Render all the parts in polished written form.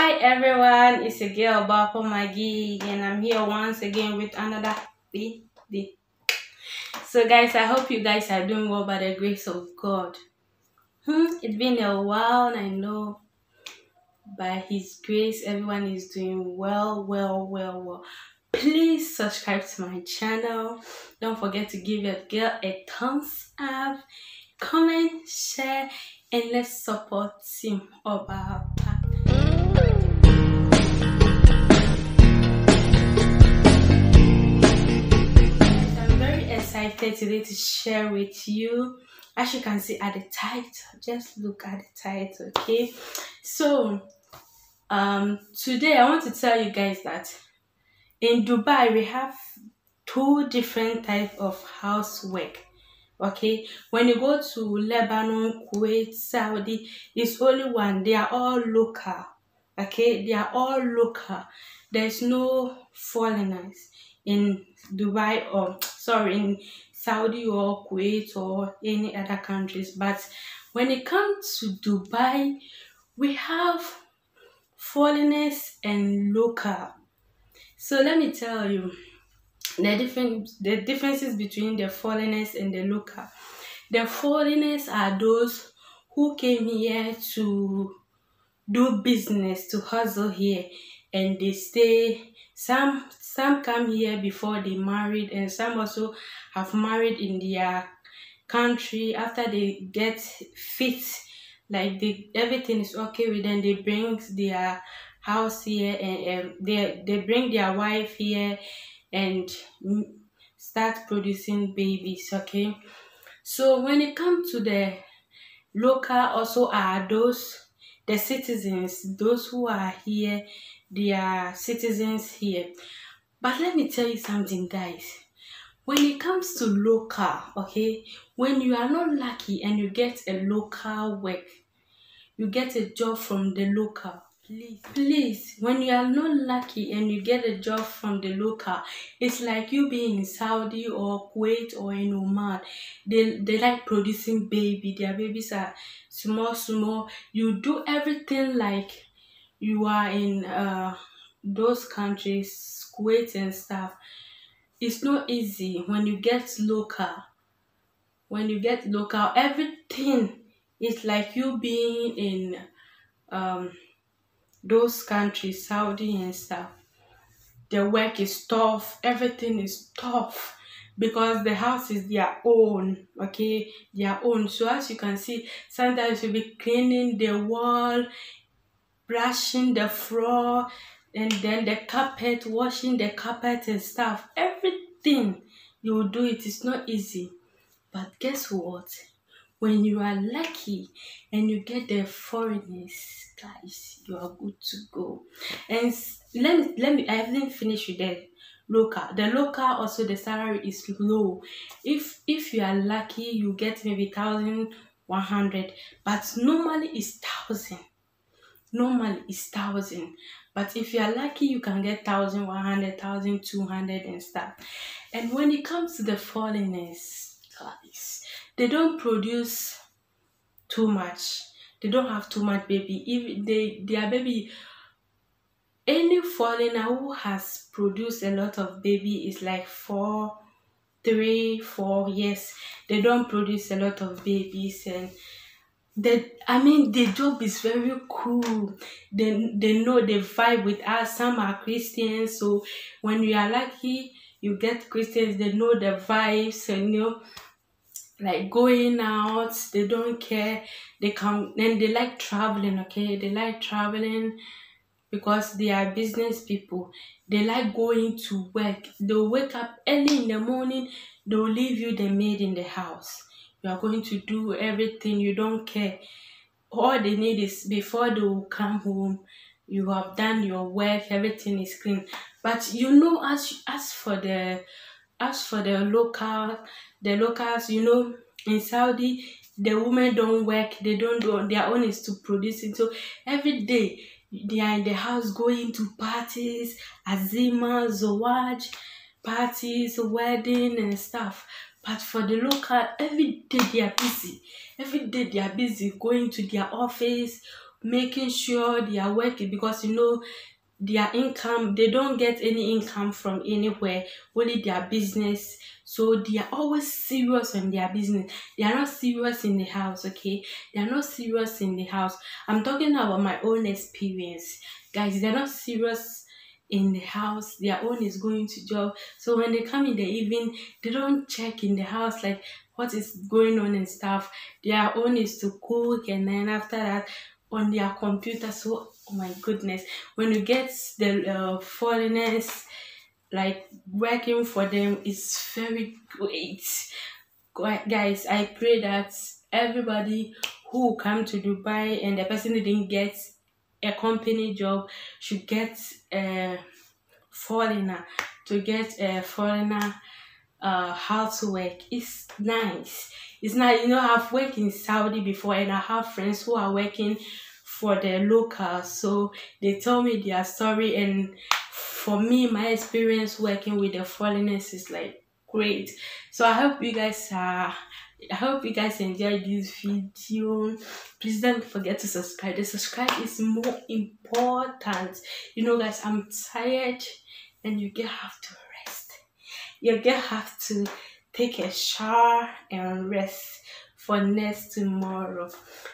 Hi everyone, it's your girl Bako Maggie and I'm here once again with another video. So guys, I hope you guys are doing well by the grace of God. It's been a while, I know. By His grace, everyone is doing well. Please subscribe to my channel. Don't forget to give your girl a thumbs up, comment, share, and let's support Team Oba. Excited today to share with you. As you can see at the title, just look at the title, okay? So today I want to tell you guys that in Dubai we have two different types of housework. Okay, when you go to Lebanon, Kuwait, Saudi, it's only one. They are all local. Okay, they are all local. There's no foreigners in Dubai or in Saudi or Kuwait or any other countries. But when it comes to Dubai, we have foreigners and local. So let me tell you the differences between the foreigners and the local. The foreigners are those who came here to do business, to hustle here, and they stay. Some come here before they married, and some also have married in their country. After they get fit, like everything is okay with them, they bring their house here, and they bring their wife here and start producing babies. Okay, so when it comes to the local, also are the citizens, those who are here, they are citizens here. But let me tell you something, guys. When it comes to local, okay, when you are not lucky and you get a local work, you get a job from the local, please, when you are not lucky and you get a job from the local, it's like you being in Saudi or Kuwait or in Oman. They like producing baby. Their babies are small. You do everything like you are in those countries, Kuwait and stuff. It's not easy when you get local. When you get local, everything is like you being in those countries, Saudi and stuff. The work is tough, everything is tough because the house is their own, okay, their own. So as you can see, sometimes you'll be cleaning the wall, brushing the floor, and then the carpet, washing the carpet and stuff. Everything you will do, it is not easy. But guess what? When you are lucky and you get the foreigners, guys, you are good to go. And let me I haven't finished with the local. The local also, the salary is low. If you are lucky, you get maybe 1,100, but normally it's 1,000. Normally it's 1,000, but if you are lucky, you can get 1,100, 1,200 and stuff. And when it comes to the foreigners, guys, they don't produce too much. They don't have too much baby. If their baby, any foreigner who has produced a lot of baby is like 3, 4 years. They don't produce a lot of babies, and the job is very cool. They know they vibe with us. Some are Christians, so when you are lucky, you get Christians. They know the vibes, and like going out, they don't care. They come and they like traveling. Okay, they like traveling because they are business people. They like going to work. They'll wake up early in the morning. They'll leave you the maid in the house. You are going to do everything. You don't care. All they need is before they will come home, you have done your work. Everything is clean. But as for the locals, in Saudi, the women don't work. They don't do, their own is to produce it. So every day they are in the house going to parties, azima, zawaj, parties, wedding and stuff. But for the local, every day they are busy. Every day they are busy going to their office, making sure they are working, because you know their income, they don't get any income from anywhere, only their business. So they are always serious on their business. They are not serious in the house. Okay, they are not serious in the house. I'm talking about my own experience, guys. They're not serious in the house. Their own is going to job. So when they come in the evening, they don't check in the house like what is going on and stuff. Their own is to cook, and then after that on their computer. So oh my goodness, when you get the foreigners like working for them, is very great. Guys, I pray that everybody who come to Dubai and the person who didn't get a company job should get a foreigner, to get a foreigner how to work. It's nice. It's nice. You know, I've worked in Saudi before, and I have friends who are working for the locals. So they tell me their story, and for me, my experience working with the foreigners is like great. So I hope you guys enjoyed this video. Please don't forget to subscribe. The subscribe is more important. You know, guys, I'm tired, and you get have to rest. You get have to take a shower and rest for next tomorrow.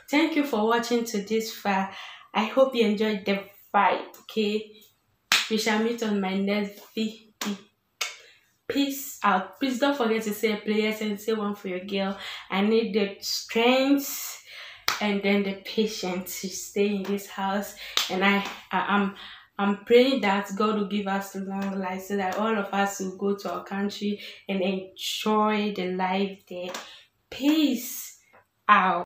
Thank you for watching to this far. I hope you enjoyed the vibe. Okay, we shall meet on my next video. Peace out. Please don't forget to say prayers and say one for your girl. I need the strength and then the patience to stay in this house, and I'm praying that God will give us long life so that all of us will go to our country and enjoy the life there. Peace out.